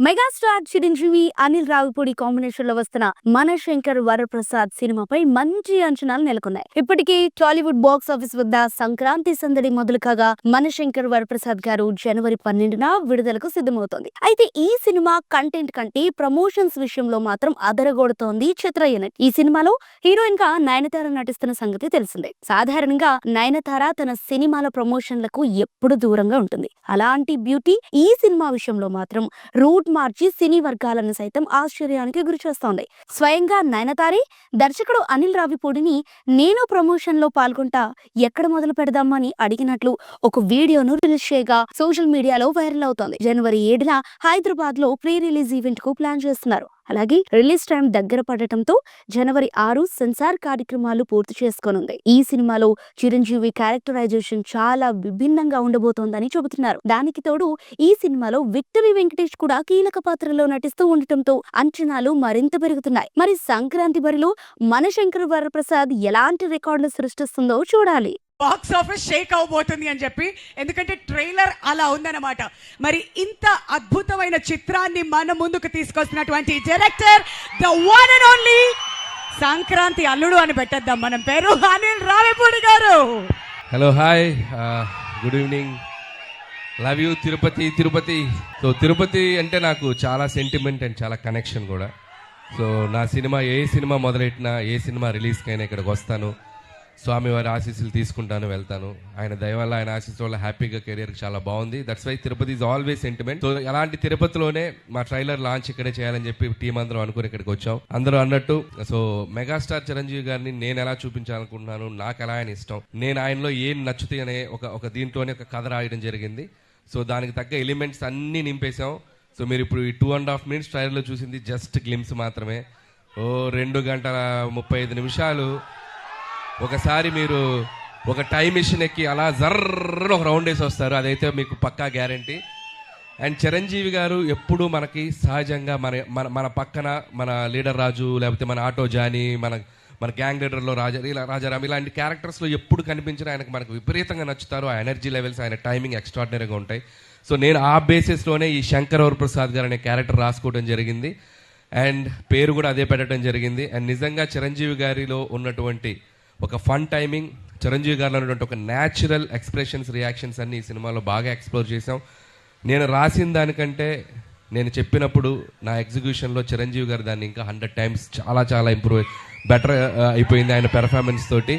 Megastar Chiranjeevi Anil Ravipudi combination లో వస్తున్న మనశంకర్ వరప్రసాద్ సినిమాపై మంచి అంచనాలు నెలకొన్నాయి. ఇప్పటికీ టాలీవుడ్ బాక్స్ ఆఫీస్ వద్ద సంక్రాంతి సందడి మొదలు కాగా మనశంకర్ వరప్రసాద్ గారు జనవరి 12న విడుదలకు సిద్ధమవుతోంది. అయితే ఈ సినిమా కంటెంట్ కంటే ప్రమోషన్స్ విషయంలో మాత్రం అదరగొడుతోంది చిత్ర యూనిట్. ఈ సినిమాలో హీరోయిన్ గా నయనతార నటిస్తున్న సంగతి తెలిసిందే. సాధారణంగా నయనతార తన సినిమాల ప్రమోషన్లకు ఎప్పుడు దూరంగా ఉంటుంది. అలాంటి బ్యూటీ ఈ సినిమా విషయంలో మాత్రం రూట్ మార్చి సినీ వర్గాలను సైతం ఆశ్చర్యానికి గురిచేస్తోంది. స్వయంగా నయనతారే దర్శకుడు అనిల్ రావిపూడిని నేను ప్రమోషన్ లో పాల్గొంటా, ఎక్కడ మొదలు పెడదామని అడిగినట్లు ఒక వీడియోను రిలీజ్ చేయగా సోషల్ మీడియాలో వైరల్ అవుతోంది. జనవరి 7న హైదరాబాద్ లో ప్రీ రిలీజ్ ఈవెంట్ కు ప్లాన్ చేస్తున్నారు. అలాగే రిలీజ్ టైం దగ్గర పడటంతో జనవరి 6 సెన్సార్ కార్యక్రమాలు పూర్తి చేసుకోనుంది. ఈ సినిమాలో చిరంజీవి క్యారెక్టరైజేషన్ చాలా విభిన్నంగా ఉండబోతోందని చెబుతున్నారు. దానికి తోడు ఈ సినిమాలో విక్టరీ వెంకటేష్ కూడా కీలక పాత్రలో నటిస్తూ ఉండటంతో అంచనాలు మరింత పెరుగుతున్నాయి. మరి సంక్రాంతి బరిలో మనశంకర్ వరప్రసాద్ ఎలాంటి రికార్డులు సృష్టిస్తుందో చూడాలి. బాక్స్ ఆఫీస్ షేక్ అవబోతుంది అని చెప్పి, ఎందుకంటే ట్రైలర్ అలా ఉందన్నమాట. మరి ఇంత అద్భుతమైన చిత్రాన్ని మన ముందుకు తీసుకొస్తున్నటువంటి director, the one and only Sankranti Alludu అని పెట్టేద్దాం మనం పేరు, అనిల్ రావిపూడి గారు. Hello, hi, good evening. Love you Tirupati. So Tirupati అంటే నాకు చాలా సెంటిమెంట్ అండ్ చాలా కనెక్షన్ కూడా. సో నా సినిమా ఏ సినిమా మొదలెట్టినా, ఏ సినిమా రిలీజ్కైనా ఇక్కడికి వస్తాను, స్వామివారి ఆశీస్సులు తీసుకుంటాను, వెళ్తాను. ఆయన దయ వల్ల, ఆయన ఆశీస్సుల వల్ల హ్యాపీగా కెరియర్ చాలా బాగుంది. That's why Tirupati is always sentiment. So అలాంటి తిరుపతిలోనే మా ట్రైలర్ లాంచ్ ఇక్కడే చేయాలని చెప్పి టీం అందరం అనుకుని ఇక్కడికి వచ్చాం. అందరూ అన్నట్టు సో మెగాస్టార్ చిరంజీవి గారిని నేను ఎలా చూపించాలనుకుంటున్నాను, నాకు ఎలా ఆయన ఇష్టం, నేను ఆయనలో ఏం నచ్చుతాయి అనే ఒక దీంట్లోనే ఒక కథ రాయడం జరిగింది. సో దానికి తగ్గ ఎలిమెంట్స్ అన్నీ నింపేశాం. సో మీరు ఇప్పుడు ఈ 2.5 minutes ట్రైలర్లో చూసింది జస్ట్ గ్లిమ్స్ మాత్రమే. 2 గంటల 35 నిమిషాలు ఒకసారి మీరు ఒక టైం మిషన్ ఎక్కి అలా జర్ర ఒక రౌండ్ వేసి వస్తారు. అదైతే మీకు పక్కా గ్యారంటీ. అండ్ చిరంజీవి గారు ఎప్పుడు మనకి సహజంగా మన పక్కన మన లీడర్ రాజు, లేకపోతే మన ఆటో జానీ, మన గ్యాంగ్ లీడర్లో రాజారాం, ఇలాంటి క్యారెక్టర్స్లో ఎప్పుడు కనిపించిన ఆయనకు మనకు విపరీతంగా నచ్చుతారు. ఆ ఎనర్జీ లెవెల్స్, ఆయన టైమింగ్ ఎక్స్ట్రాడినరీగా ఉంటాయి. సో నేను ఆ బేసిస్లోనే ఈ శంకర్ వరప్రసాద్ గారు అనే క్యారెక్టర్ రాసుకోవడం జరిగింది. అండ్ పేరు కూడా అదే పెట్టడం జరిగింది. అండ్ నిజంగా చిరంజీవి గారిలో ఉన్నటువంటి ఒక ఫన్ టైమింగ్, చిరంజీవి గారిలో ఉన్నటువంటి ఒక న్యాచురల్ ఎక్స్ప్రెషన్స్, రియాక్షన్స్ అన్ని ఈ సినిమాలో బాగా ఎక్స్ప్లోర్ చేసాం. నేను రాసిన దానికంటే నేను చెప్పినప్పుడు నా ఎగ్జిక్యూషన్లో చిరంజీవి గారు దాన్ని ఇంకా 100 times చాలా ఇంప్రూవ్ బెటర్ అయిపోయింది ఆయన పెర్ఫార్మెన్స్ తోటి.